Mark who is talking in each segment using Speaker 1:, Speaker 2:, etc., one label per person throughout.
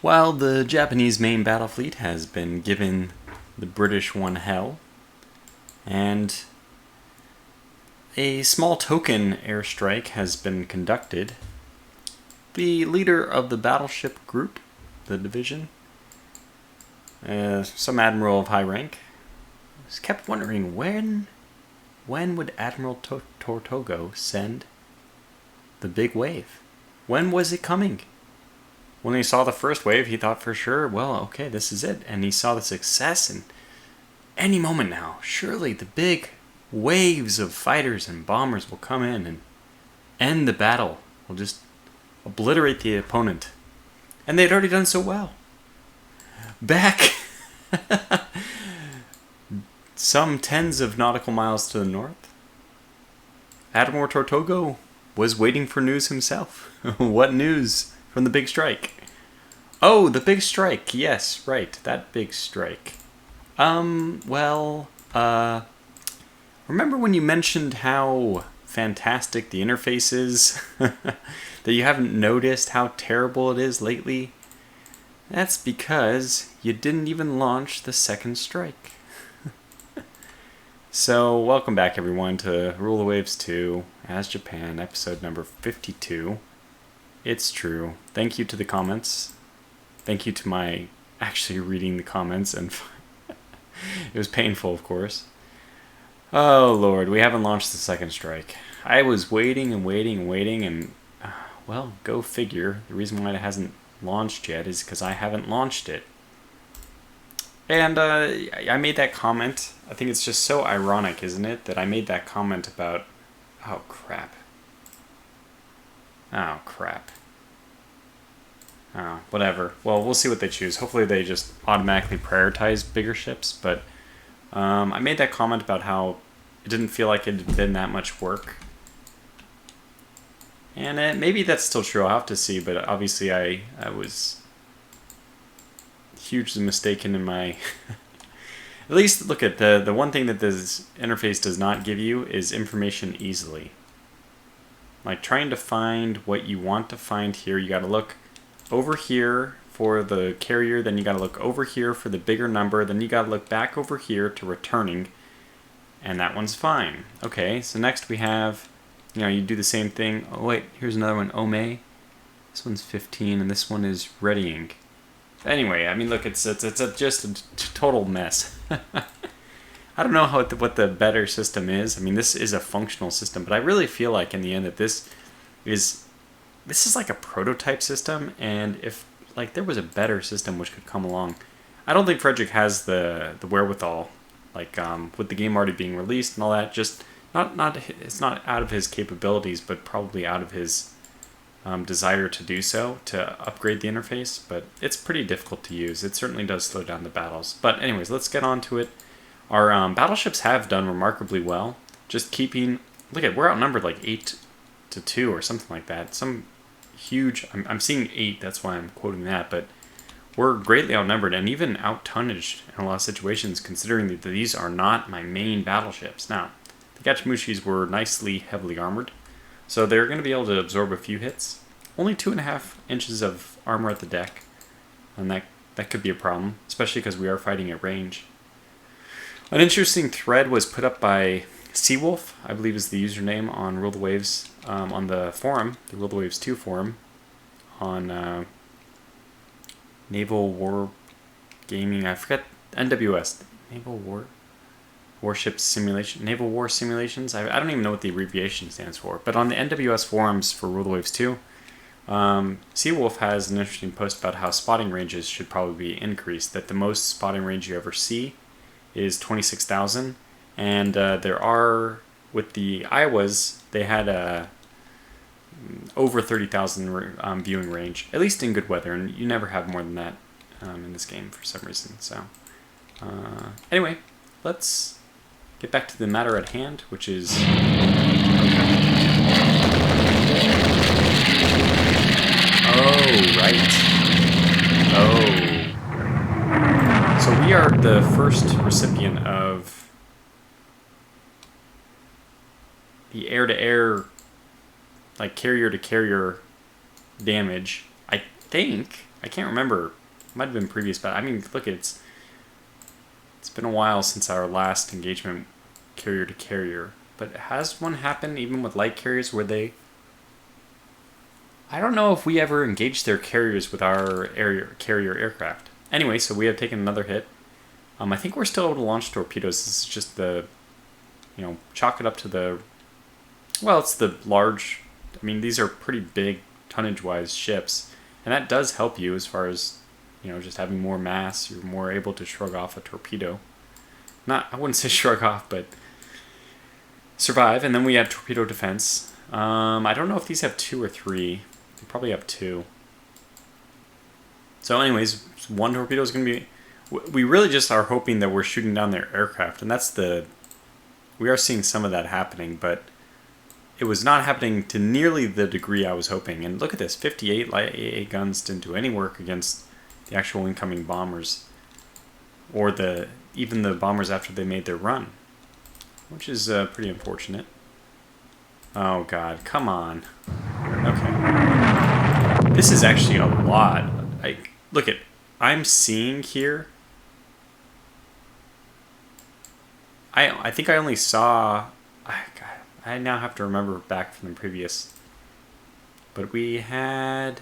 Speaker 1: While the Japanese main battle fleet has been given the British one hell, and a small token airstrike has been conducted, the leader of the battleship group, the division, some admiral of high rank, has kept wondering when would Admiral Tortogo send the big wave? When was it coming? When he saw the first wave, he thought for sure, well, okay, this is it. And he saw the success, and any moment now, surely the big waves of fighters and bombers will come in and end the battle. Will just obliterate the opponent. And they'd already done so well. Back some tens of nautical miles to the north, Admiral Tortogo was waiting for news himself. What news? From the big strike. Oh, the big strike. Yes, right. That big strike. Remember when you mentioned how fantastic the interface is? That you haven't noticed how terrible it is lately? That's because you didn't even launch the second strike. So, welcome back everyone to Rule the Waves 2, As Japan, episode number 52. It's true. Thank you to the comments. Thank you to my actually reading the comments, and it was painful, of course. Oh lord, we haven't launched the second strike. I was waiting and waiting and waiting, and well, go figure. The reason why it hasn't launched yet is because I haven't launched it. And I made that comment. I think it's just so ironic, isn't it, that I made that comment about... Oh crap. Oh, crap. Oh, whatever. Well, we'll see what they choose. Hopefully they just automatically prioritize bigger ships, but I made that comment about how it didn't feel like it had been that much work. And maybe that's still true. I'll have to see, but obviously I was hugely mistaken in my... At least, look at the one thing that this interface does not give you is information easily. Like trying to find what you want to find here, you gotta look over here for the carrier, then you gotta look over here for the bigger number, then you gotta look back over here to returning, and that one's fine. Okay, so next we have, you do the same thing. Oh wait, here's another one, Ome. This one's 15, and this one is readying. Anyway, I mean, look, it's just a total mess. I don't know what the better system is. I mean, this is a functional system, but I really feel like in the end that this is like a prototype system, and if like there was a better system which could come along, I don't think Frederick has the wherewithal, like with the game already being released and all that. Just it's not out of his capabilities, but probably out of his desire to do so, to upgrade the interface. But it's pretty difficult to use. It certainly does slow down the battles. But anyways, let's get on to it. Our battleships have done remarkably well. Just keeping... Look at, we're outnumbered like 8-2 or something like that. Some huge... I'm seeing 8, that's why I'm quoting that. But we're greatly outnumbered and even out-tonnaged in a lot of situations, considering that these are not my main battleships. Now, the Gachimushis were nicely heavily armored, so they're going to be able to absorb a few hits. Only 2.5 inches of armor at the deck, and that could be a problem, especially because we are fighting at range. An interesting thread was put up by Seawolf, I believe is the username on Rule the Waves, on the forum, the Rule the Waves 2 forum, on Naval War Gaming, I forget, NWS, Naval Warship Simulation, Naval War Simulations, I don't even know what the abbreviation stands for, but on the NWS forums for Rule the Waves 2, Seawolf has an interesting post about how spotting ranges should probably be increased, that the most spotting range you ever see is 26,000, and there are, with the Iowas, they had over 30,000 viewing range, at least in good weather, and you never have more than that in this game for some reason. So anyway, let's get back to the matter at hand, which is... Oh, right. Oh. So we are the first recipient of the air-to-air, like carrier-to-carrier damage. I think I can't remember. It might have been previous, but I mean, look, it's been a while since our last engagement carrier to carrier. But has one happened even with light carriers where they... I don't know if we ever engaged their carriers with our carrier aircraft. Anyway, so we have taken another hit. I think we're still able to launch torpedoes. This is just the, you know, chalk it up to the... Well, it's the large... I mean, these are pretty big tonnage-wise ships. And that does help you as far as, you know, just having more mass. You're more able to shrug off a torpedo. Not, I wouldn't say shrug off, but survive. And then we have torpedo defense. I don't know if these have 2 or 3. They probably have 2. So anyways, one torpedo is going to be... We really just are hoping that we're shooting down their aircraft. And that's the... We are seeing some of that happening, but it was not happening to nearly the degree I was hoping. And look at this, 58 light AA guns didn't do any work against the actual incoming bombers. Or even the bombers after they made their run. Which is pretty unfortunate. Oh god, come on. Okay. This is actually a lot. Look at, I'm seeing here. I think I only saw... I now have to remember back from the previous. But we had...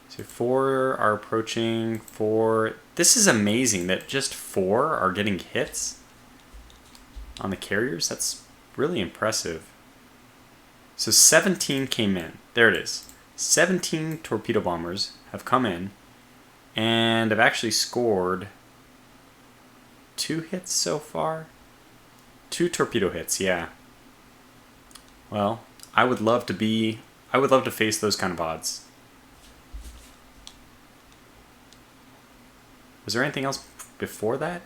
Speaker 1: So 4 are approaching, 4... This is amazing that just 4 are getting hits on the carriers. That's really impressive. So 17 came in. There it is. 17 torpedo bombers have come in and have actually scored 2 hits so far. 2 torpedo hits, yeah. Well, I would love to face those kind of odds. Was there anything else before that?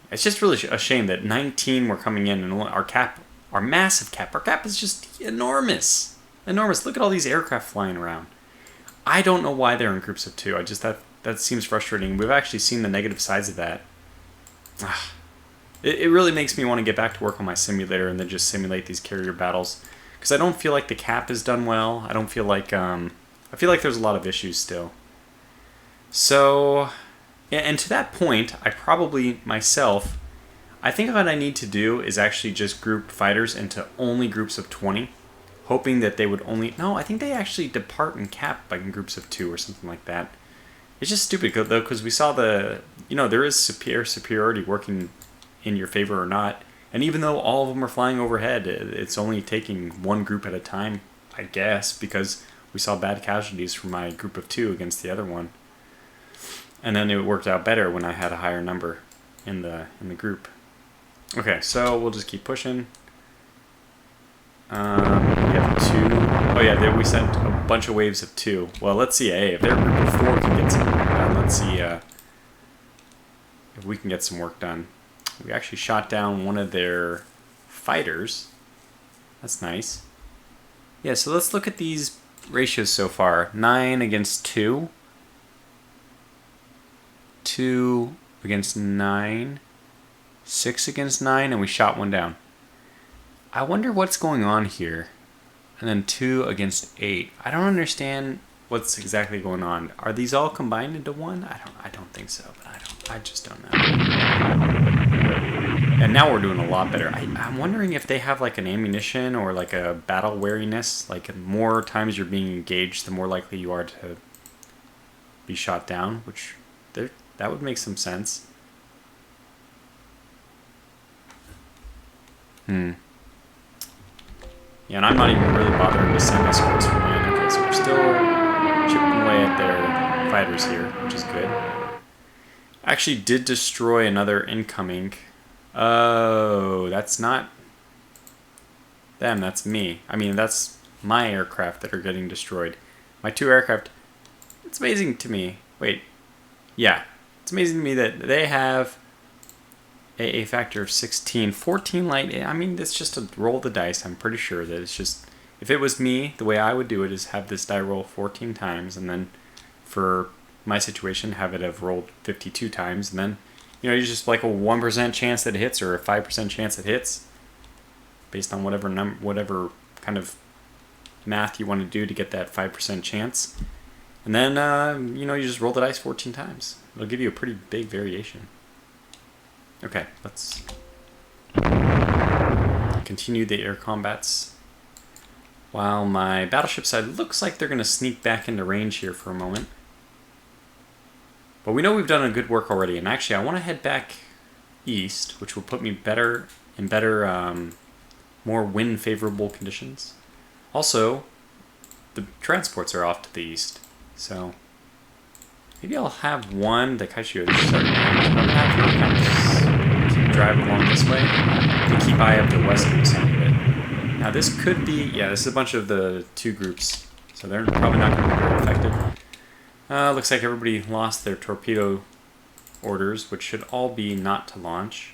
Speaker 1: It's just really a shame that 19 were coming in and our massive cap, our cap is just enormous. Enormous. Look at all these aircraft flying around. I don't know why they're in groups of 2. That seems frustrating. We've actually seen the negative sides of that. It really makes me want to get back to work on my simulator and then just simulate these carrier battles. Because I don't feel like the cap is done well. I don't feel like... I feel like there's a lot of issues still. So... Yeah, and to that point, I probably, myself... I think what I need to do is actually just group fighters into only groups of 20. Hoping that they would only... No, I think they actually depart and cap by groups of 2 or something like that. It's just stupid, though, because we saw the... You know, there is superiority working in your favor or not. And even though all of them are flying overhead, it's only taking one group at a time, I guess, because we saw bad casualties from my group of 2 against the other one. And then it worked out better when I had a higher number in the group. Okay, so we'll just keep pushing. We have 2. Oh yeah, there we sent a bunch of waves of 2. Well, let's see. Hey, if their group of 4 can get some work done, let's see if we can get some work done. We actually shot down one of their fighters. That's nice. Yeah, so let's look at these ratios so far. 9 against 2. 2 against 9. 6 against 9, and we shot 1 down. I wonder what's going on here. And then 2 against 8. I don't understand what's exactly going on. Are these all combined into 1? I don't think so, but I just don't know. And now we're doing a lot better. I'm wondering if they have like an ammunition or like a battle wariness. Like the more times you're being engaged, the more likely you are to be shot down, which that would make some sense. Yeah, and I'm not even really bothering to send escorts for mine. Okay, so we're still chipping away at their fighters here, which is good. Actually did destroy another incoming. Oh, that's not them, that's me. I mean, that's my aircraft that are getting destroyed. My 2 aircraft, it's amazing to me. Wait, yeah, it's amazing to me that they have a factor of 16, 14 light. I mean, it's just a roll the dice. I'm pretty sure that it's just, if it was me, the way I would do it is have this die roll 14 times, and then for my situation, have it have rolled 52 times, and then, you know, you just like a 1% chance that it hits or a 5% chance it hits, based on whatever kind of math you want to do to get that 5% chance. And then, you know, you just roll the dice 14 times. It'll give you a pretty big variation. Okay, let's continue the air combats. While my battleship side looks like they're going to sneak back into range here for a moment. But we know we've done a good work already. And actually, I want to head back east, which will put me better in more wind-favorable conditions. Also, the transports are off to the east. So, maybe I'll have one. The Kaiju is starting to keep driving along this way. To keep eye up the western side of it. Now this could be, yeah, this is a bunch of the two groups. So they're probably not going to be very effective. Looks like everybody lost their torpedo orders, which should all be not to launch.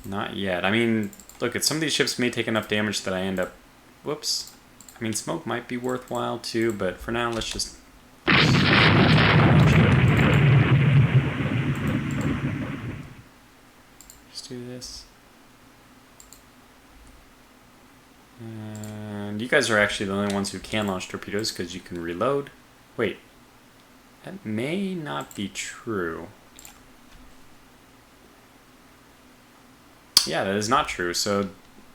Speaker 1: Not yet. I mean, look, at some of these ships may take enough damage that I end up... Whoops. I mean, smoke might be worthwhile too, but for now, let's just... Just do this. And you guys are actually the only ones who can launch torpedoes because you can reload. Wait. That may not be true. Yeah, that is not true, so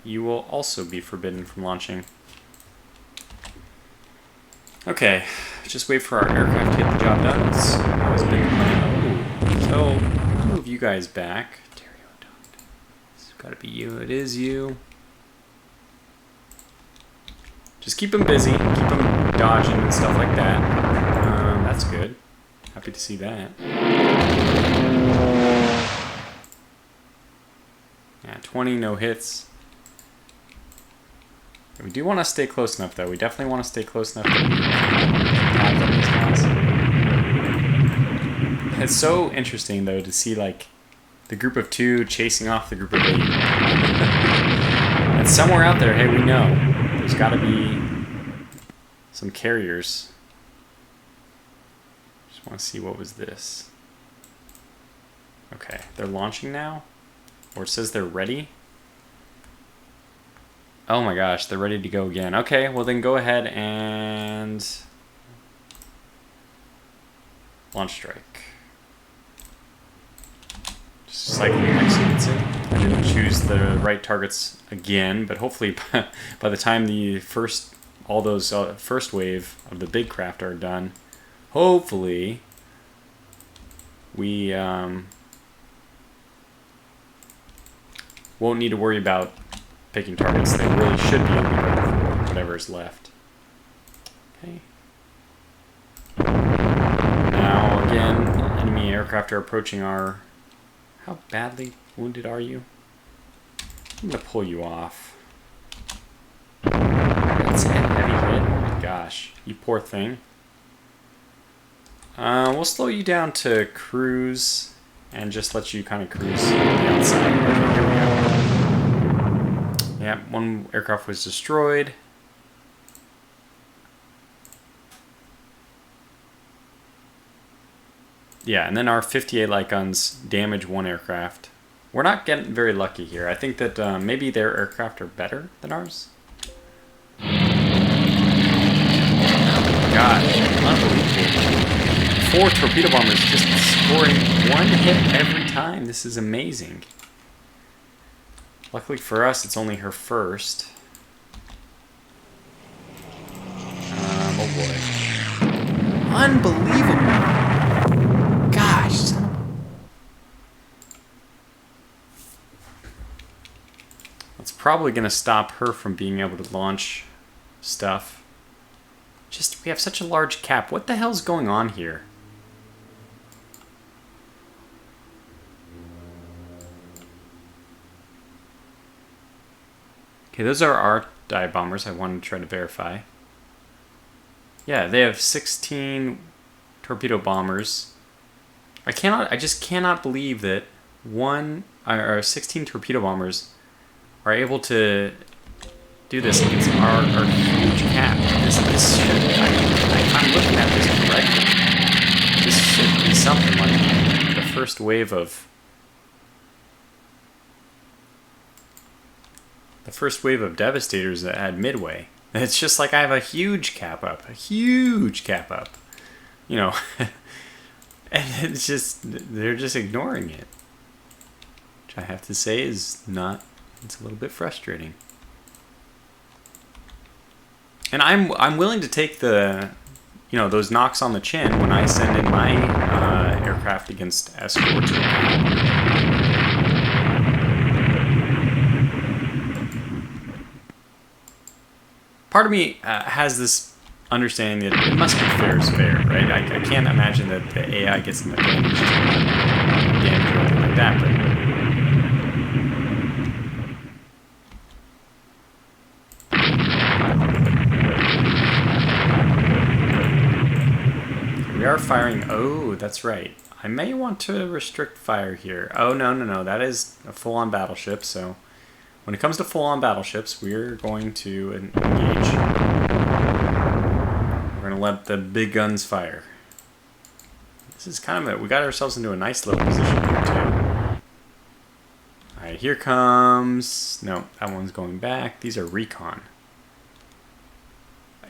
Speaker 1: you will also be forbidden from launching. Okay, just wait for our aircraft to get the job done. That was a big plan. So, I'll move you guys back. It's gotta be you. It is you. Just keep them busy. Keep them dodging and stuff like that. That's good. Happy to see that. Yeah, 20, no hits. We do want to stay close enough, though. We definitely want to stay close enough to have them these guys. It's so interesting, though, to see, like, the group of 2 chasing off the group of 8. And somewhere out there, hey, we know, there's got to be some carriers. Just want to see what was this. Okay, they're launching now? Or it says they're ready? Oh my gosh, they're ready to go again. Okay, well then go ahead and launch strike. Just like excellence. I didn't choose the right targets again, but hopefully by the time the all those first wave of the big craft are done, hopefully we won't need to worry about picking targets. They really should be on whatever is left. Okay. Now again, enemy aircraft are approaching our... How badly wounded are you? I'm gonna pull you off. That's a heavy hit. Oh my gosh, you poor thing. We'll slow you down to cruise and just let you kind of cruise on the outside. Okay, here we go. Yeah, one aircraft was destroyed. Yeah, and then our 58 light guns damage one aircraft. We're not getting very lucky here. I think that maybe their aircraft are better than ours. Oh my gosh, unbelievable. 4 torpedo bombers just scoring 1 hit every time. This is amazing. Luckily for us, it's only her first. Oh boy. Unbelievable. Gosh. That's probably going to stop her from being able to launch stuff. Just, we have such a large cap. What the hell's going on here? Okay, those are our dive bombers. I wanted to try to verify. Yeah, they have 16 torpedo bombers. I just cannot believe that 16 torpedo bombers are able to do this against our huge cap. This should, if I'm looking at this correctly, this should be something like the first wave of Devastators that had Midway. It's just like I have a huge cap up. A huge cap up. You know. And it's just, they're just ignoring it. Which I have to say is not, it's a little bit frustrating. And I'm willing to take the, you know, those knocks on the chin when I send in my aircraft against escorts. Part of me has this understanding that it must be fair is fair, right? I can't imagine that the AI gets an advantage or anything like that, but we are firing. Oh, that's right. I may want to restrict fire here. Oh, no. That is a full-on battleship, so when it comes to full-on battleships, we're going to engage. We're going to let the big guns fire. This is kind of we got ourselves into a nice little position here, too. Alright, here comes... No, that one's going back. These are recon.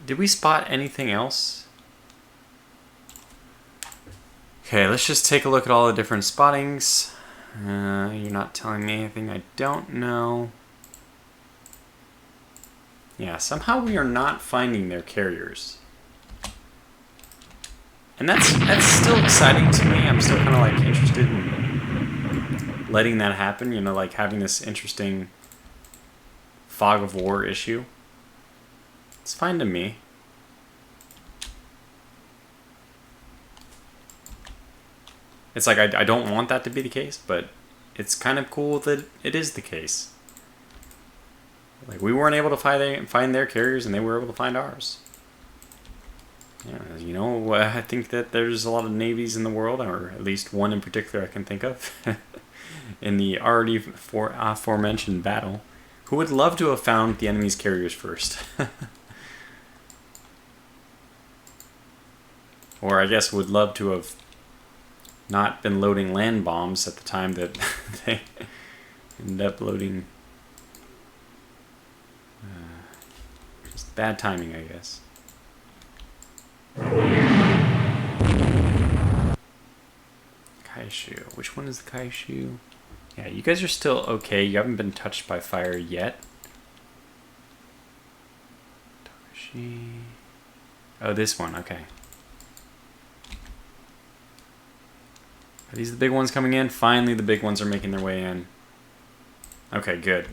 Speaker 1: Did we spot anything else? Okay, let's just take a look at all the different spottings. You're not telling me anything I don't know. Yeah, somehow we are not finding their carriers. And that's still exciting to me. I'm still kind of like interested in letting that happen, you know, like having this interesting fog of war issue. It's fine to me. It's like I don't want that to be the case, but it's kind of cool that it is the case. Like we weren't able to find their carriers and they were able to find ours. Yeah, you know, I think that there's a lot of navies in the world, or at least one in particular I can think of, in the already aforementioned battle, who would love to have found the enemy's carriers first. Or I guess would love to have not been loading land bombs at the time that they ended up loading. Just bad timing, I guess. Kaishu. Which one is the Kaishu? Yeah, you guys are still okay. You haven't been touched by fire yet. Oh, this one. Okay. Are these the big ones coming in? Finally, the big ones are making their way in. Okay, good.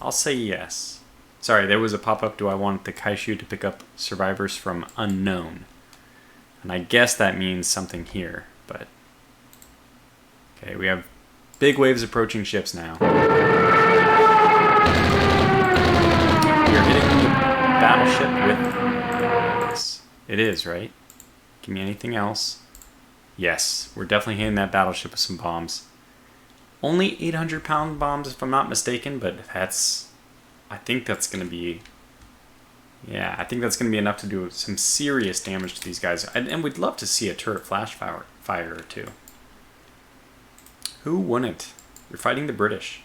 Speaker 1: I'll say yes. Sorry, there was a pop-up. Do I want the Kaishu to pick up survivors from unknown? And I guess that means something here, but... Okay, we have big waves approaching ships now. We are hitting the battleship with... Yes, it is, right? Give me anything else. Yes, we're definitely hitting that battleship with some bombs. Only 800-pound bombs, if I'm not mistaken, but that's... I think that's going to be... Yeah, I think that's going to be enough to do some serious damage to these guys. And we'd love to see a turret flash fire or two. Who wouldn't? You're fighting the British.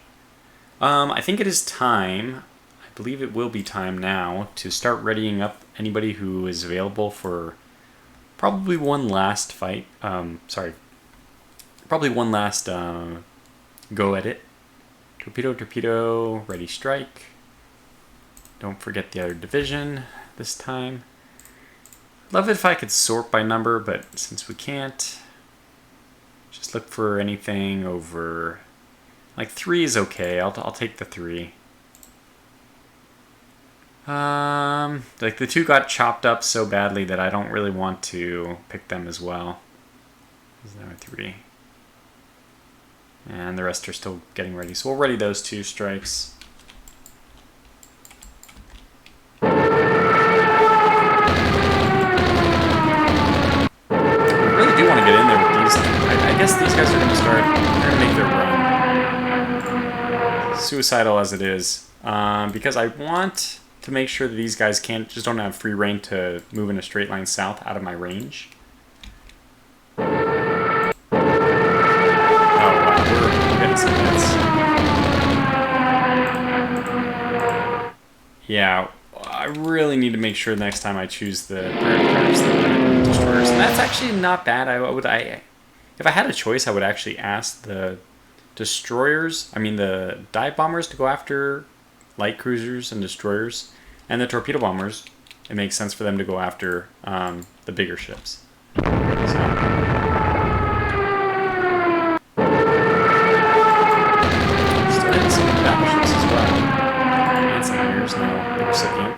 Speaker 1: I think it is time, I believe it will be time now, to start readying up anybody who is available for probably one last fight. Probably one last go at it. Torpedo, ready strike. Don't forget the other division this time. Love it if I could sort by number, but since we can't, just look for anything over, like 3 is okay. I'll take the 3. Like the 2 got chopped up so badly that I don't really want to pick them as well. Is there a 3? And the rest are still getting ready. So we'll ready those 2 strikes. We really do want to get in there with these. I guess these guys are going to start, they're going to make their run. Suicidal as it is. Because I want to make sure that these guys just don't have free reign to move in a straight line south out of my range. Oh, wow. taking some hits. Yeah, I really need to make sure next time I choose the aricrafts, the destroyers. And that's actually not bad. If I had a choice, I would actually ask the destroyers, the dive bombers to go after light cruisers and destroyers, and the torpedo bombers. It makes sense for them to go after the bigger ships. Started some battleships as well, and some years now. The recipient,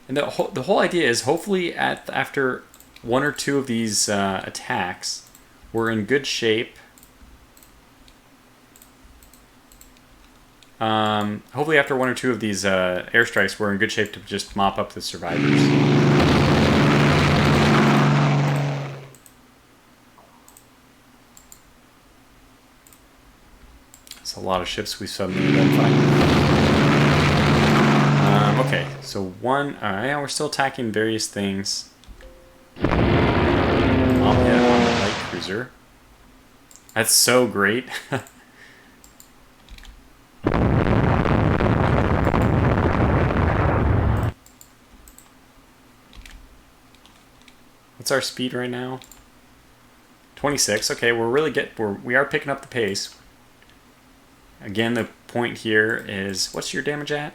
Speaker 1: and the whole idea is hopefully after one or two of these attacks, we're in good shape. Hopefully after one or two of these airstrikes, we're in good shape to just mop up the survivors. That's a lot of ships we suddenly identified. Okay, so yeah, we're still attacking various things. I'll hit on the light cruiser. That's so great. What's our speed right now? 26. Okay, we are picking up the pace. Again, the point here is, what's your damage at?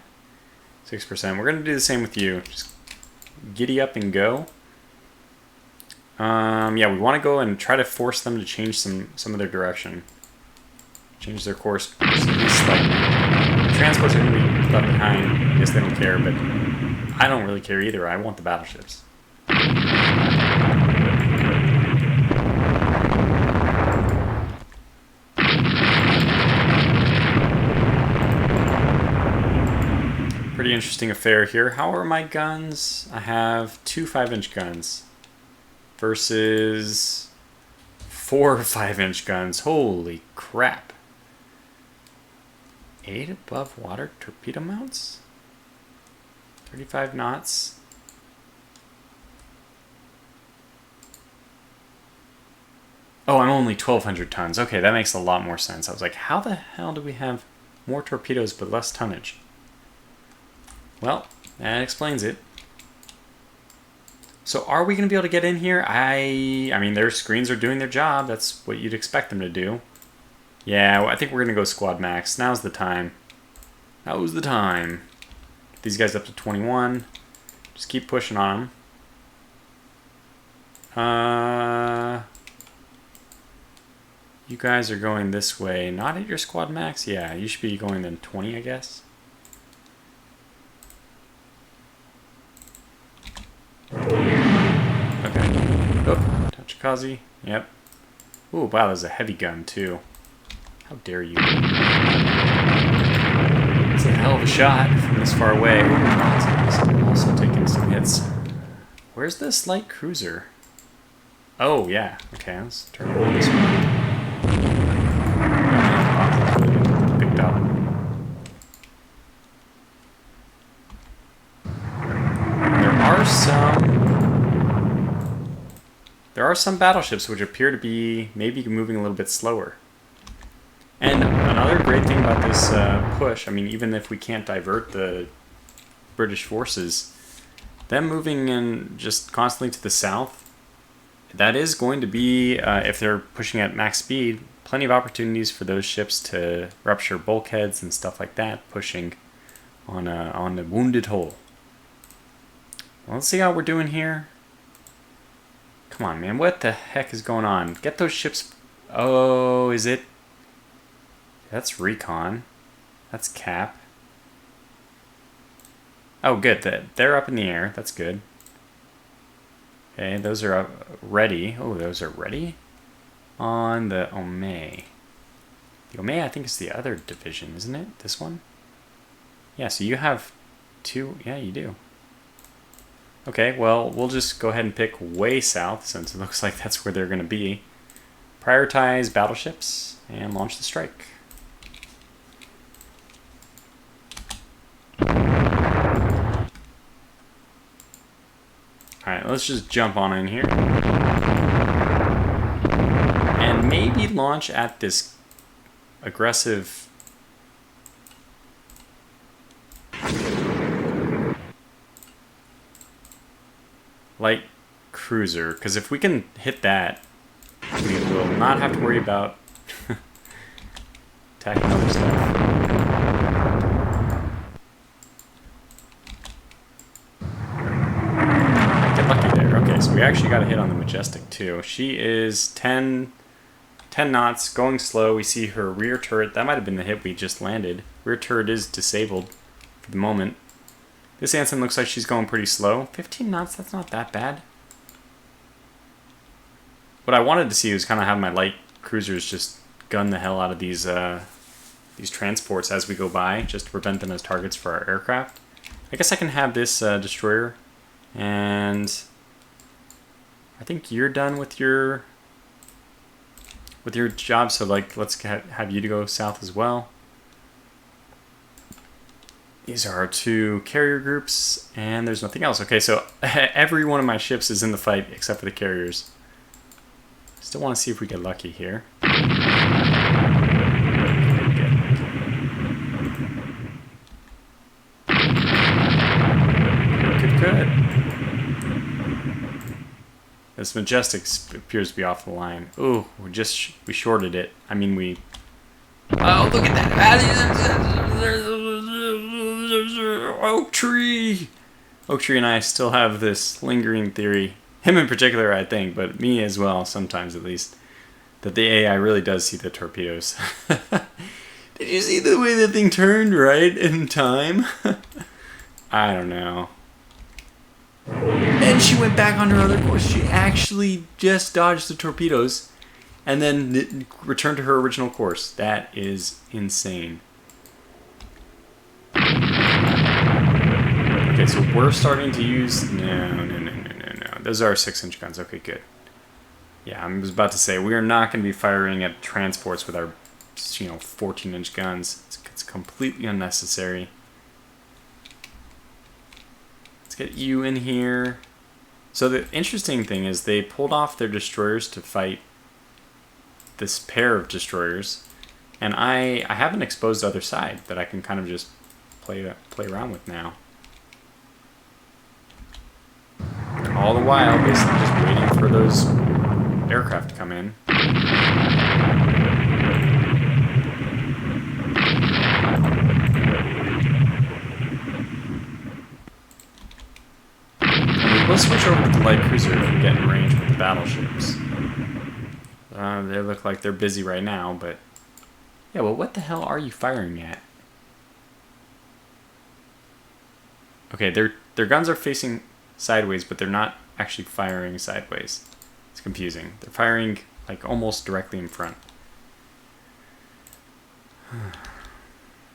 Speaker 1: 6%. We're going to do the same with you. Just giddy up and go. Yeah, we want to go and try to force them to change some of their direction. Change their course slightly. Transports are going to be left behind. I guess they don't care, but I don't really care either. I want the battleships. Pretty interesting affair here. How are my guns? I have 2 5-inch guns versus 4 5-inch guns. Holy crap. 8 above water torpedo mounts? 35 knots. Oh, I'm only 1,200 tons. Okay, that makes a lot more sense. I was like, how the hell do we have more torpedoes but less tonnage? Well, that explains it. So are we going to be able to get in here? I mean, their screens are doing their job. That's what you'd expect them to do. Yeah, well, I think we're going to go squad max. Now's the time. Now's the time. Get these guys up to 21. Just keep pushing on them. You guys are going this way. Not at your squad max? Yeah, you should be going then 20, I guess. Okay. Oh, Tachikaze. Yep. Ooh, wow, there's a heavy gun, too. How dare you. It's a hell of a shot from this far away. Also taking some hits. Where's this light cruiser? Oh, yeah. Okay, let's turn on this one. Picked up. There are some battleships which appear to be maybe moving a little bit slower. And another great thing about this push, I mean, even if we can't divert the British forces, them moving in just constantly to the south, that is going to be, if they're pushing at max speed, plenty of opportunities for those ships to rupture bulkheads and stuff like that, pushing on the wounded hull. Well, let's see how we're doing here. Come on, man. What the heck is going on? Get those ships... Oh, is it... That's recon. That's cap. Oh, good. They're up in the air. That's good. Okay, those are up ready. Oh, those are ready? On the Ome. The Ome, I think, is the other division, isn't it? This one? Yeah, so you have 2... Yeah, you do. Okay, well, we'll just go ahead and pick way south, since it looks like that's where they're going to be. Prioritize battleships, and launch the strike. Alright, let's just jump on in here. And maybe launch at this... aggressive... light cruiser, because if we can hit that, we will not have to worry about attacking other stuff. Get lucky there. Okay, so we actually got a hit on the Majestic too. She is 10 knots, going slow. We see her rear turret. That might have been the hit we just landed. Rear turret is disabled for the moment. This Anson looks like she's going pretty slow. 15 knots, that's not that bad. What I wanted to see was kind of have my light cruisers just gun the hell out of these transports as we go by, just to prevent them as targets for our aircraft. I guess I can have this destroyer, and I think you're done with your job, so like let's have you to go south as well. These are our two carrier groups, and there's nothing else. Okay, so every one of my ships is in the fight except for the carriers. Still want to see if we get lucky here. Good. This Majestic appears to be off the line. Ooh, we shorted it. I mean, we... Oh, look at that! Oak Tree! Oak Tree and I still have this lingering theory, him in particular I think, but me as well, sometimes at least, that the AI really does see the torpedoes. Did you see the way that thing turned right in time? I don't know. And she went back on her other course. She actually just dodged the torpedoes and then returned to her original course. That is insane. Okay, so we're starting to use... No. Those are 6-inch guns. Okay, good. Yeah, I was about to say, we are not going to be firing at transports with our, 14-inch guns. It's completely unnecessary. Let's get you in here. So the interesting thing is they pulled off their destroyers to fight this pair of destroyers, and I have an exposed other side that I can kind of just play around with now. All the while, basically just waiting for those aircraft to come in. And we'll switch over to the light cruiser if we get in range with the battleships. They look like they're busy right now, but... Yeah, well, what the hell are you firing at? Okay, their guns are facing sideways, but they're not actually firing sideways. It's confusing. They're firing like almost directly in front.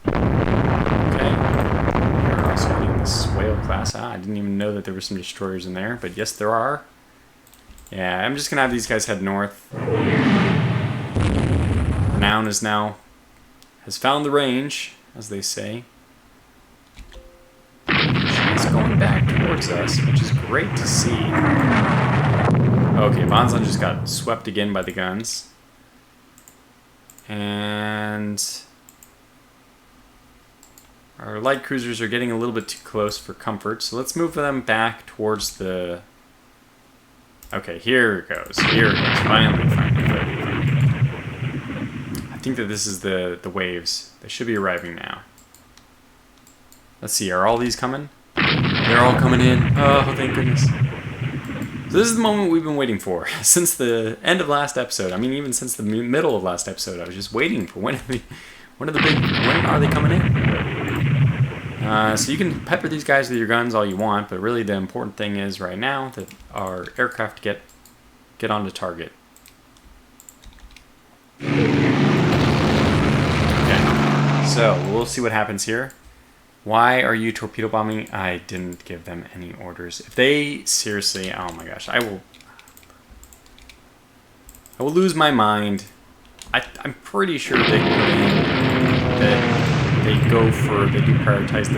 Speaker 1: Okay. We're also getting this whale class. I didn't even know that there were some destroyers in there, but yes, there are. Yeah, I'm just gonna have these guys head north. Renown has found the range, as they say. She's going back towards us, which is great to see. Okay, Bonzon just got swept again by the guns. And our light cruisers are getting a little bit too close for comfort, so let's move them back towards the... Okay, here it goes. Here it goes. Finally. I think that this is the waves. They should be arriving now. Let's see, are all these coming? They're all coming in. Oh, thank goodness. So this is the moment we've been waiting for. Since the end of last episode. I mean, even since the middle of last episode, I was just waiting for when are they coming in? So you can pepper these guys with your guns all you want, but really the important thing is right now that our aircraft get onto target. Okay, so we'll see what happens here. Why are you torpedo bombing? I didn't give them any orders. If they seriously, oh my gosh, I will lose my mind. I'm pretty sure they do prioritize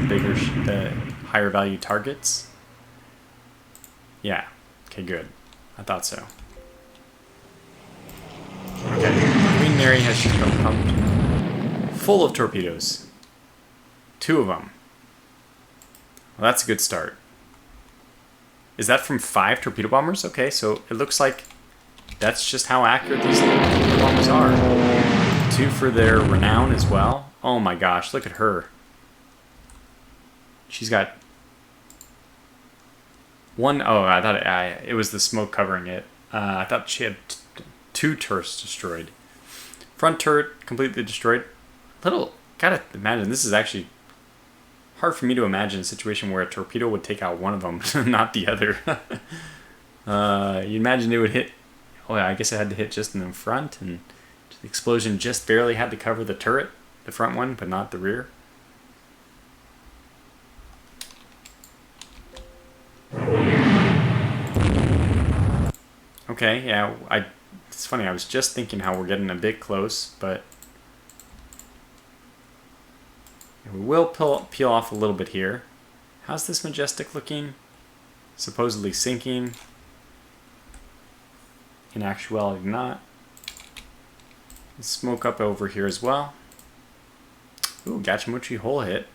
Speaker 1: the higher value targets. Yeah. Okay, good. I thought so. Okay. Queen Mary has just come. full of torpedoes. 2 of them. Well, that's a good start. Is that from 5 torpedo bombers? Okay, so it looks like that's just how accurate these torpedo bombers are. 2 for their renown as well. Oh my gosh, look at her. She's got 1. Oh, I thought it was the smoke covering it. I thought she had 2 turrets destroyed. Front turret completely destroyed. Gotta imagine, this is actually hard for me to imagine a situation where a torpedo would take out one of them, not the other. You imagine it would hit. Oh yeah, I guess it had to hit just in the front, and the explosion just barely had to cover the turret, the front one, but not the rear. Okay, yeah, it's funny, I was just thinking how we're getting a bit close, but we will peel off a little bit here. How's this Majestic looking? Supposedly sinking. In actuality, not. Let's smoke up over here as well. Ooh, Gachimuchi hole hit.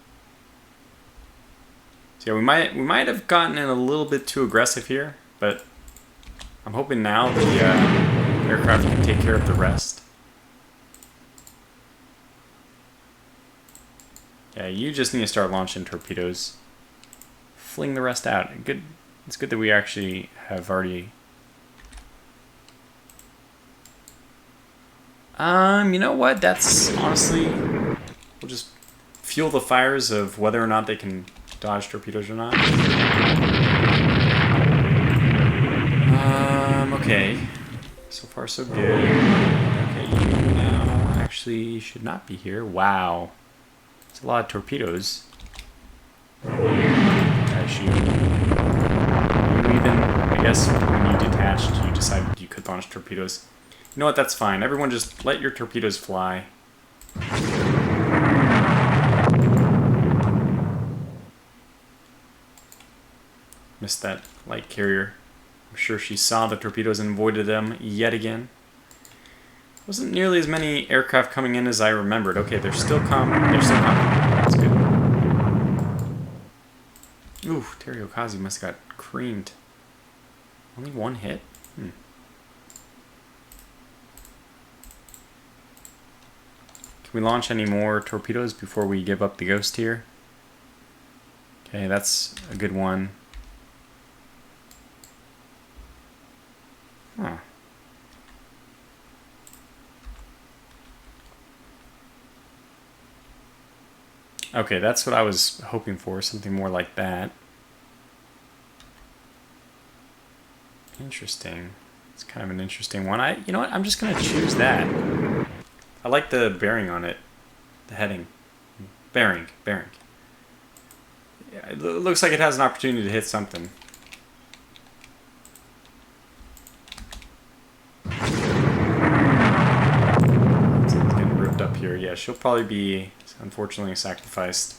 Speaker 1: So yeah, we might have gotten in a little bit too aggressive here, but I'm hoping now the aircraft can take care of the rest. Yeah, you just need to start launching torpedoes. Fling the rest out. Good. It's good that we actually have already. You know what? That's honestly, we'll just fuel the fires of whether or not they can dodge torpedoes or not. Okay. So far, so good. Okay, you now actually should not be here. Wow. It's a lot of torpedoes. As you even, I guess, when you detached, you decided you could launch torpedoes. You know what? That's fine. Everyone just let your torpedoes fly. Missed that light carrier. I'm sure she saw the torpedoes and avoided them yet again. Wasn't nearly as many aircraft coming in as I remembered. Okay, they're still coming. They're still coming. That's good. Ooh, Terry Okazi must have got creamed. Only 1 hit? Can we launch any more torpedoes before we give up the ghost here? Okay, that's a good one. Huh. Okay, that's what I was hoping for, something more like that. Interesting. It's kind of an interesting one. You know what? I'm just going to choose that. I like the bearing on it. The heading. Bearing. Yeah, it looks like it has an opportunity to hit something. It's getting ripped up here. Yeah, she'll probably be, unfortunately, sacrificed.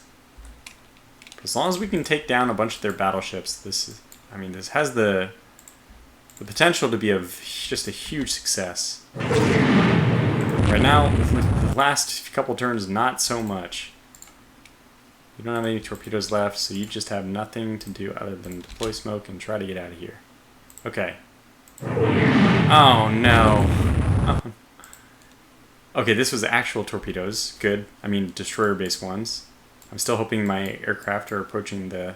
Speaker 1: But as long as we can take down a bunch of their battleships, this has the potential to be just a huge success. Right now, the last couple turns, not so much. You don't have any torpedoes left, so you just have nothing to do other than deploy smoke and try to get out of here. Okay. Oh, no. Okay, this was actual torpedoes. Good. I mean, destroyer-based ones. I'm still hoping my aircraft are approaching the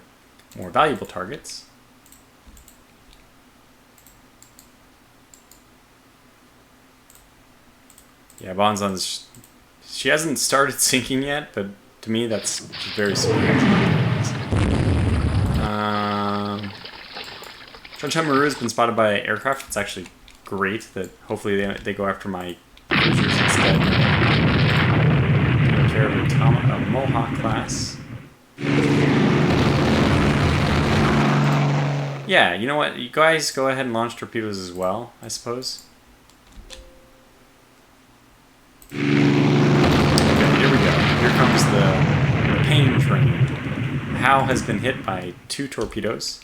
Speaker 1: more valuable targets. Yeah, Bonzon's... She hasn't started sinking yet, but to me that's very surprising. Chunchun Maru has been spotted by aircraft. It's actually great that hopefully they go after my cruisers instead. Take care of a Mohawk class. Yeah, you know what? You guys go ahead and launch torpedoes as well, I suppose. Okay, here we go. Here comes the pain train. Hal has been hit by 2 torpedoes.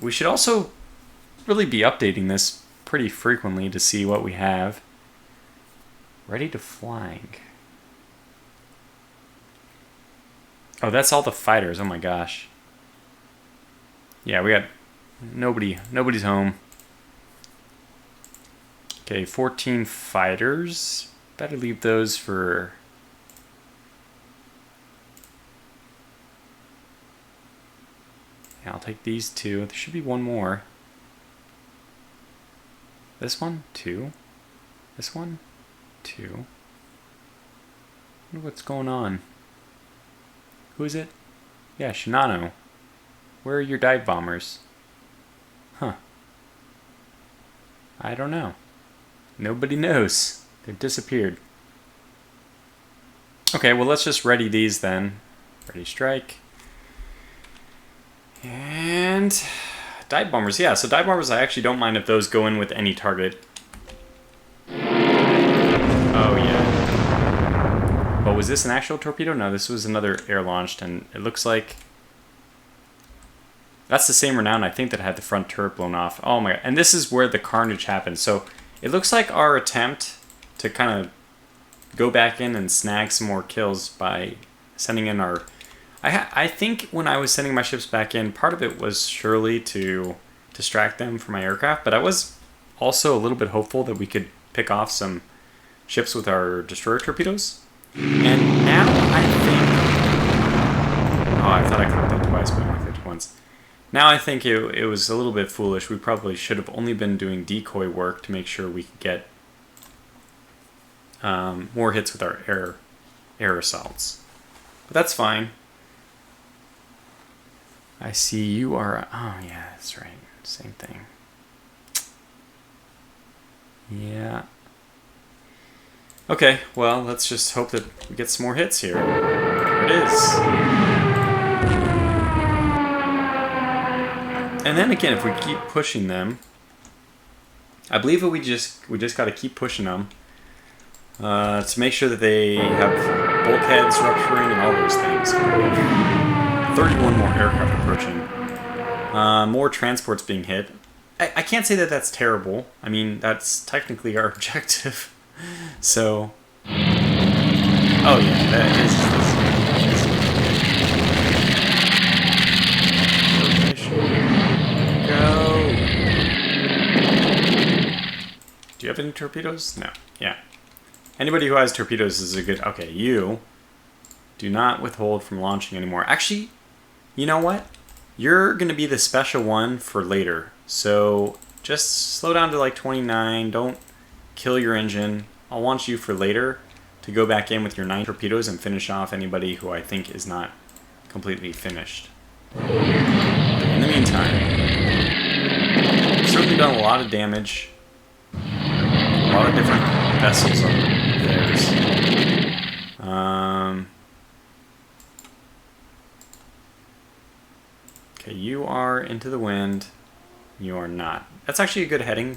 Speaker 1: We should also really be updating this pretty frequently to see what we have. Ready to flying. Oh, that's all the fighters. Oh my gosh. Yeah, we got nobody's home. Okay, 14 fighters. Better leave those for... Yeah, I'll take these two. There should be one more. This one, 2. This one, 2. I wonder what's going on. Who is it? Yeah, Shinano. Where are your dive bombers? Huh. I don't know. Nobody knows. They've disappeared. Okay, well let's just ready these then. Ready strike. And dive bombers, yeah. So dive bombers, I actually don't mind if those go in with any target. Oh yeah. But was this an actual torpedo? No, this was another air launched, and it looks like that's the same Renown, I think, that had the front turret blown off. Oh my god. And this is where the carnage happened. So it looks like our attempt to kind of go back in and snag some more kills by sending in our... I think when I was sending my ships back in, part of it was surely to distract them from my aircraft, but I was also a little bit hopeful that we could pick off some ships with our destroyer torpedoes. And now I think... Oh, I thought I clicked that twice, but I only clicked once. Now I think it was a little bit foolish. We probably should have only been doing decoy work to make sure we could get more hits with our air assaults. But that's fine. I see you are... Oh, yeah, that's right. Same thing. Yeah. Okay, well, let's just hope that we get some more hits here. There it is. And then again, if we keep pushing them, I believe that we just got to keep pushing them to make sure that they have bulkheads rupturing and all those things. 31 more aircraft approaching. More transports being hit. I can't say that that's terrible. I mean, that's technically our objective. So, oh yeah, that is. Go. Do you have any torpedoes? No. Yeah. Anybody who has torpedoes is a good... Okay, you do not withhold from launching anymore. Actually, you know what? You're going to be the special one for later. So just slow down to like 29. Don't kill your engine. I'll want you for later to go back in with your 9 torpedoes and finish off anybody who I think is not completely finished. In the meantime, we've certainly done a lot of damage. A lot of different vessels of theirs. Okay, you are into the wind. You are not. That's actually a good heading.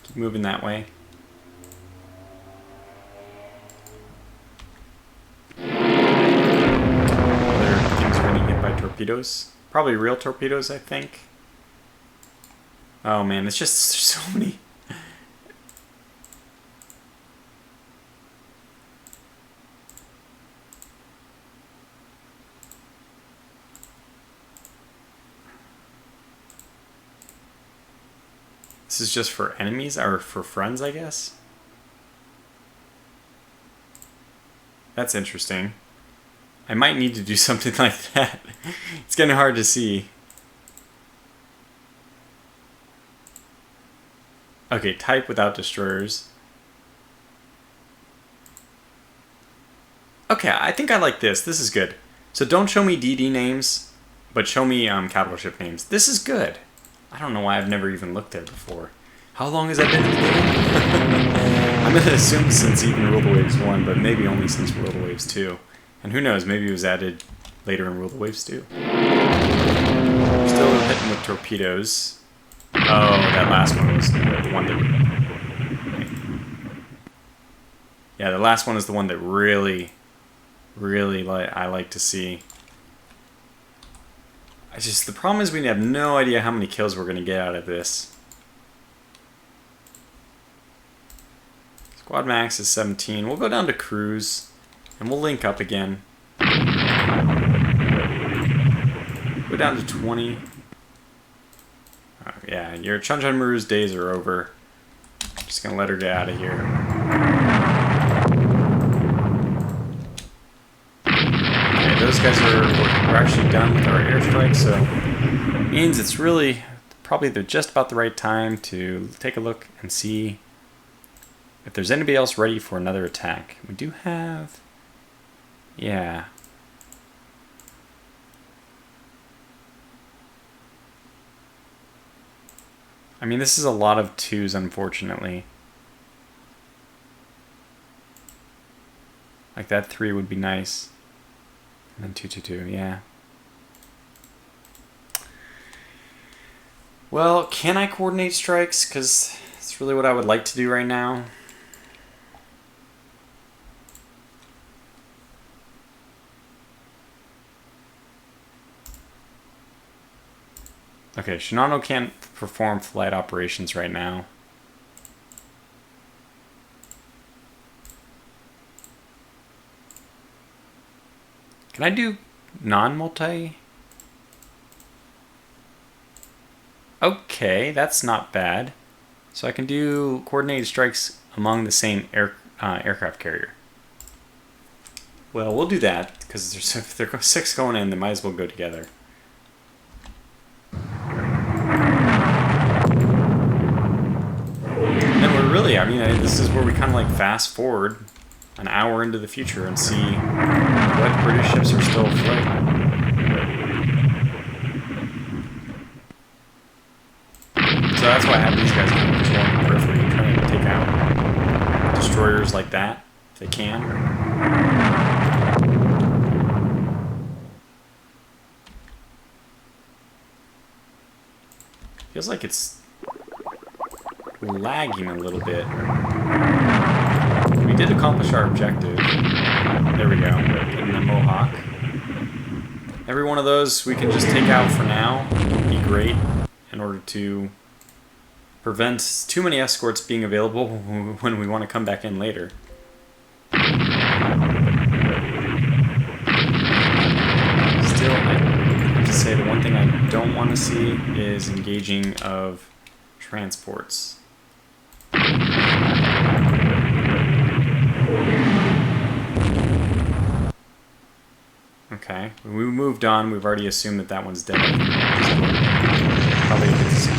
Speaker 1: Keep moving that way. Other things are getting hit by torpedoes. Probably real torpedoes, I think. Oh man, it's just there's so many. This is just for enemies, or for friends, I guess? That's interesting. I might need to do something like that. It's getting hard to see. Okay, type without destroyers. Okay, I think I like this. This is good. So don't show me DD names, but show me capital ship names. This is good. I don't know why I've never even looked there before. How long has that been in the game? I'm going to assume since even Rule the Waves 1, but maybe only since Rule the Waves 2. And who knows, maybe it was added later in Rule the Waves 2. Still hitting with torpedoes. Oh, that last one was the one that... Yeah, the last one is the one that really I like to see. The problem is we have no idea how many kills we're going to get out of this. Squad max is 17. We'll go down to cruise, and we'll link up again. Go down to 20. Yeah, your Chunchunmaru's days are over. Just gonna let her get out of here. Okay, those guys we're actually done with our airstrike, so it means it's really probably just about the right time to take a look and see if there's anybody else ready for another attack. We do have... yeah. I mean, this is a lot of 2s, unfortunately. Like that 3 would be nice. And then 2, 2, 2, yeah. Well, can I coordinate strikes? Because it's really what I would like to do right now. Okay, Shinano can't perform flight operations right now. Can I do non-multi? Okay, that's not bad. So I can do coordinated strikes among the same aircraft carrier. Well, we'll do that, because if there are 6 going in, they might as well go together. Really, I mean, this is where we kind of like fast forward an hour into the future and see what British ships are still afloat. So that's why I have these guys kind of patrolling the periphery, trying to take out destroyers like that, if they can. Feels like it's lagging a little bit. We did accomplish our objective. There we go. Getting the Mohawk. Every one of those we can just take out for now. Would be great in order to prevent too many escorts being available when we want to come back in later. Still, I have to say the one thing I don't want to see is engaging of transports. Okay, we moved on. We've already assumed that that one's dead. Probably a good decision.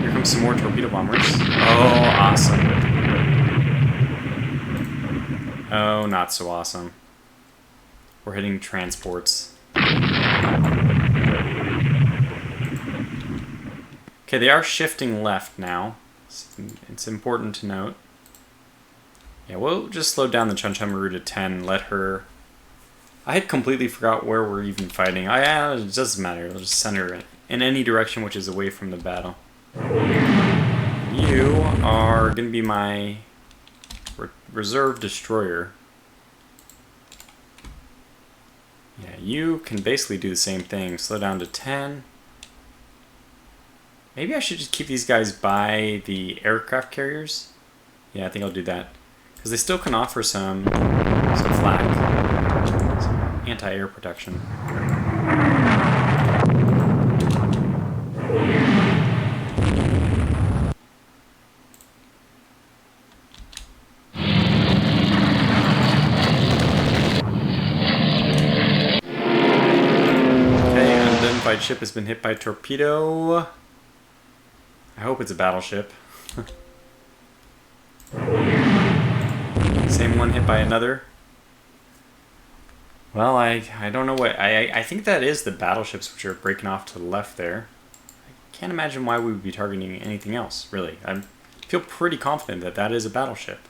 Speaker 1: Here comes some more torpedo bombers. Oh, awesome. Oh, not so awesome. We're hitting transports. Okay, they are shifting left now. It's important to note. Yeah, we'll just slow down the Chunchunmaru to 10 and let her... I had completely forgot where we're even fighting. It doesn't matter. We'll just send her in any direction which is away from the battle. You are going to be my reserve destroyer. Yeah, you can basically do the same thing. Slow down to 10. Maybe I should just keep these guys by the aircraft carriers. Yeah, I think I'll do that. Because they still can offer some flak. Some anti-air protection. Okay, unidentified ship has been hit by a torpedo. I hope it's a battleship. Same one hit by another. Well, I don't know what... I think that is the battleships which are breaking off to the left there. I can't imagine why we would be targeting anything else, really. I feel pretty confident that that is a battleship.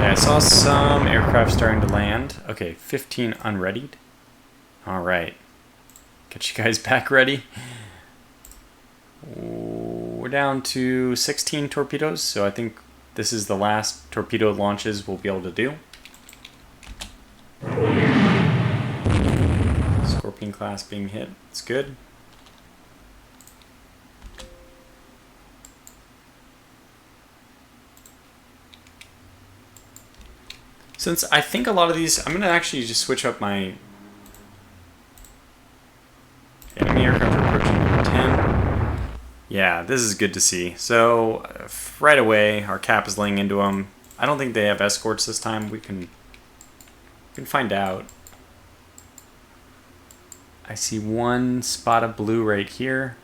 Speaker 1: I saw some aircraft starting to land. Okay, 15 unreadied. Alright. Get you guys back ready. We're down to 16 torpedoes, so I think this is the last torpedo launches we'll be able to do. Scorpion class being hit. It's good. Since I think a lot of these, I'm going to actually just switch up my enemy aircraft approaching 10. Yeah, this is good to see. So right away, our cap is laying into them. I don't think they have escorts this time. We can find out. I see one spot of blue right here.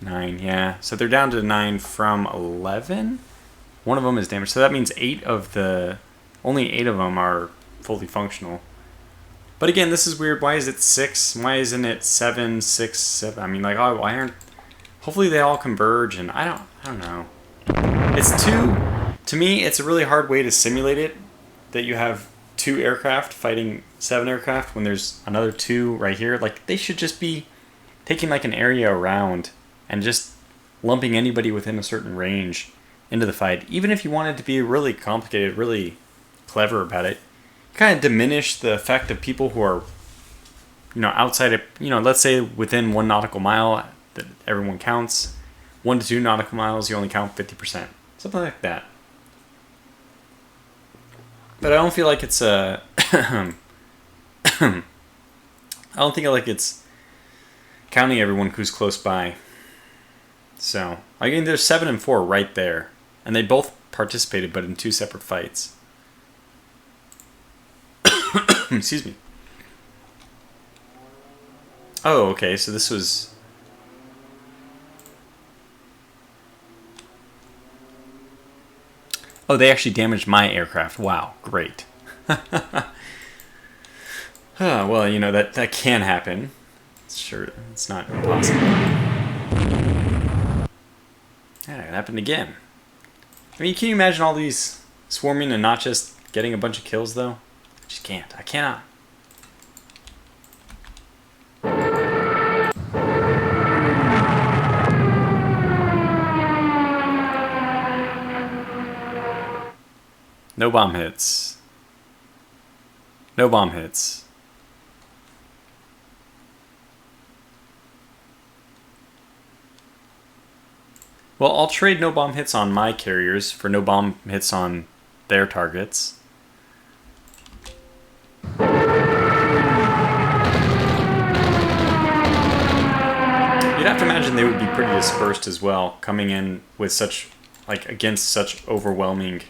Speaker 1: 9, yeah. So they're down to 9 from 11. One of them is damaged. So that means only 8 of them are fully functional. But again, this is weird. Why is it 6? Why isn't it 7, 6, 7? I mean, like, oh, why aren't... Hopefully they all converge, and I don't know. It's to me, it's a really hard way to simulate it, that you have 2 aircraft fighting 7 aircraft when there's another 2 right here. Like, they should just be taking like an area around and just lumping anybody within a certain range into the fight. Even if you wanted to be really complicated, really clever about it, kind of diminish the effect of people who are, outside of, let's say within 1 nautical mile that everyone counts. 1 to 2 nautical miles, you only count 50%. Something like that. But I don't feel like it's I don't think like it's counting everyone who's close by. So, I mean, there's 7 and 4 right there. And they both participated, but in 2 separate fights. Excuse me. Oh, okay, so this was... Oh, they actually damaged my aircraft. Wow, great. Well, that can happen. Sure, it's not impossible. Yeah, it happened again. I mean, can you imagine all these swarming and not just getting a bunch of kills, though? I just can't. I cannot. No bomb hits. No bomb hits. Well, I'll trade no bomb hits on my carriers for no bomb hits on their targets. You'd have to imagine they would be pretty dispersed as well, coming in with such, against such overwhelming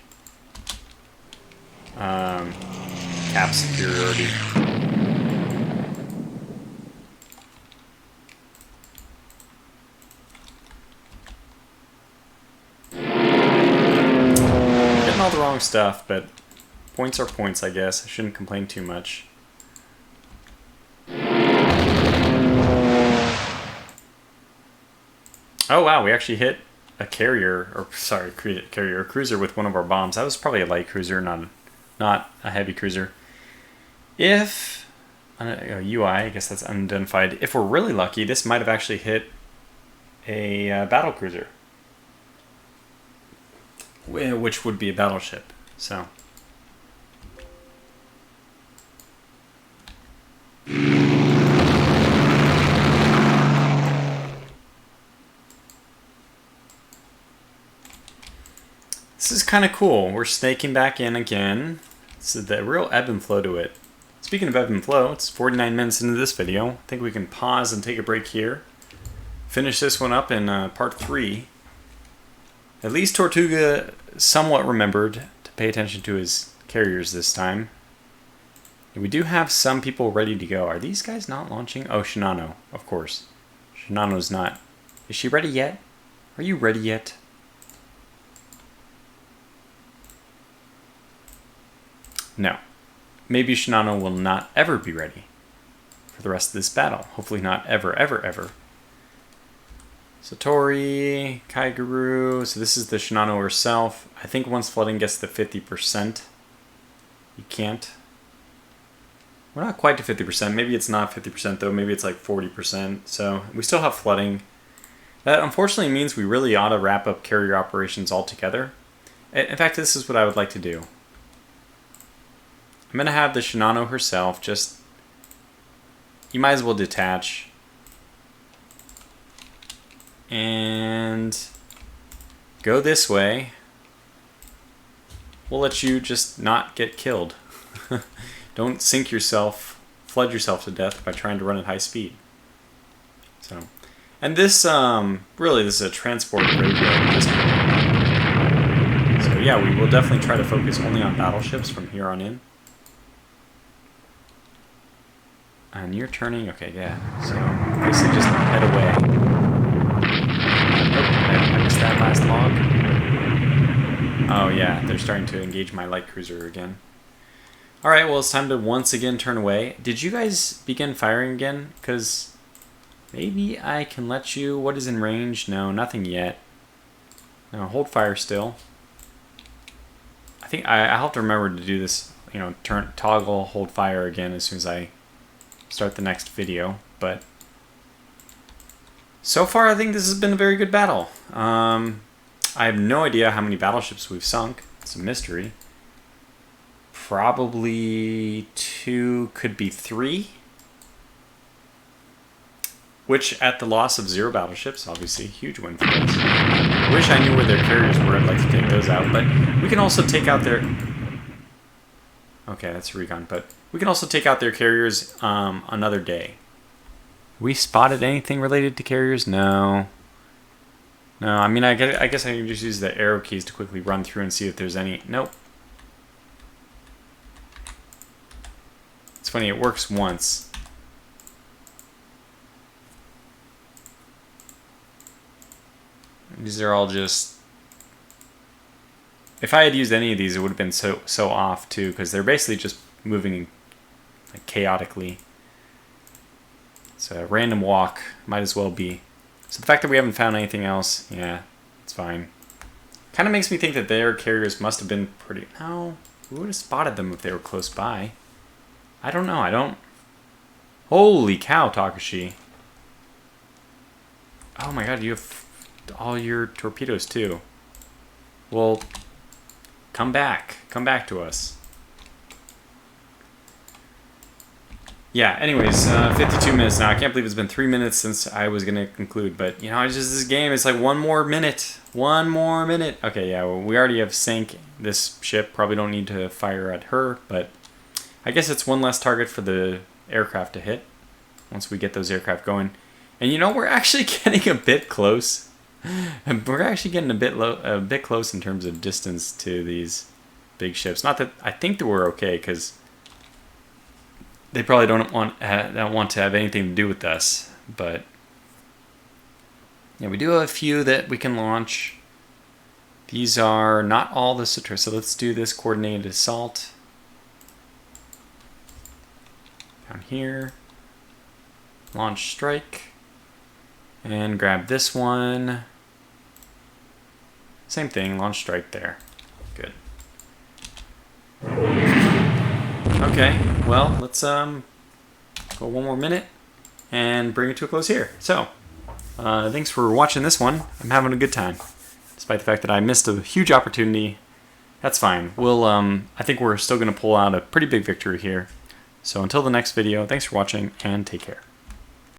Speaker 1: cap superiority. Getting all the wrong stuff, but points are points, I guess. I shouldn't complain too much. Oh wow, we actually hit a cruiser with one of our bombs. That was probably a light cruiser, not a heavy cruiser. If UI, I guess that's unidentified. If we're really lucky, this might have actually hit a battle cruiser, which would be a battleship. So. This is kind of cool. We're snaking back in again. This is the real ebb and flow to it. Speaking of ebb and flow, it's 49 minutes into this video. I think we can pause and take a break here. Finish this one up in part 3. At least Tortuga somewhat remembered to pay attention to his carriers this time. And we do have some people ready to go. Are these guys not launching? Oh, Shinano, of course. Shinano's not. Is she ready yet? Are you ready yet? No. Maybe Shinano will not ever be ready for the rest of this battle. Hopefully not ever, ever, ever. Satori, Kaiguru. So this is the Shinano herself. I think once flooding gets to 50%, you can't. We're not quite to 50%. Maybe it's not 50% though. Maybe it's like 40%. So we still have flooding. That unfortunately means we really ought to wrap up carrier operations altogether. In fact, this is what I would like to do. I'm going to have the Shinano herself just... You might as well detach. And go this way. We'll let you just not get killed. Don't sink yourself, flood yourself to death by trying to run at high speed. So, and this, really, this is a transport graveyard at this point. So yeah, we will definitely try to focus only on battleships from here on in. And you're turning, okay, yeah. So basically just head away. I missed that last log. Oh yeah, they're starting to engage my light cruiser again. Alright, well it's time to once again turn away. Did you guys begin firing again? Because maybe I can let you... What is in range? No, nothing yet. No, hold fire still. I think I'll have to remember to do this, you know, toggle hold fire again as soon as I start the next video, but so far I think this has been a very good battle. I have no idea how many battleships we've sunk. It's a mystery. Probably 2, could be 3. Which, at the loss of 0 battleships, obviously, huge win for us. Wish I knew where their carriers were. I'd like to take those out, but we can also take out their... Okay, that's recon, but we can also take out their carriers another day. We spotted anything related to carriers? No. No, I mean, I guess I can just use the arrow keys to quickly run through and see if there's any... Nope. It's funny, it works once. These are all just... If I had used any of these, it would have been so off too, because they're basically just moving like chaotically. It's a random walk, might as well be. So the fact that we haven't found anything else, yeah, it's fine. Kind of makes me think that their carriers must have been pretty... No, we would have spotted them if they were close by. I don't know, I don't... Holy cow, Takashi. Oh my god, you have all your torpedoes too. Well... Come back to us. Yeah, anyways, 52 minutes now. I can't believe it's been 3 minutes since I was going to conclude, but, you know, it's just this game, it's like one more minute. Okay, yeah, well, we already have sank this ship. Probably don't need to fire at her, but I guess it's one less target for the aircraft to hit once we get those aircraft going. And, you know, we're actually getting a bit close. We're actually getting a bit close in terms of distance to these big ships. Not that I think that we're okay, because they probably don't want to have anything to do with us. But yeah, we do have a few that we can launch. These are not all the Sutra. So let's do this coordinated assault down here. Launch strike and grab this one. Same thing, launch strike there. Good. Okay, well, let's go one more minute and bring it to a close here. So, thanks for watching this one. I'm having a good time. Despite the fact that I missed a huge opportunity, that's fine. We'll, I think we're still going to pull out a pretty big victory here. So until the next video, thanks for watching and take care.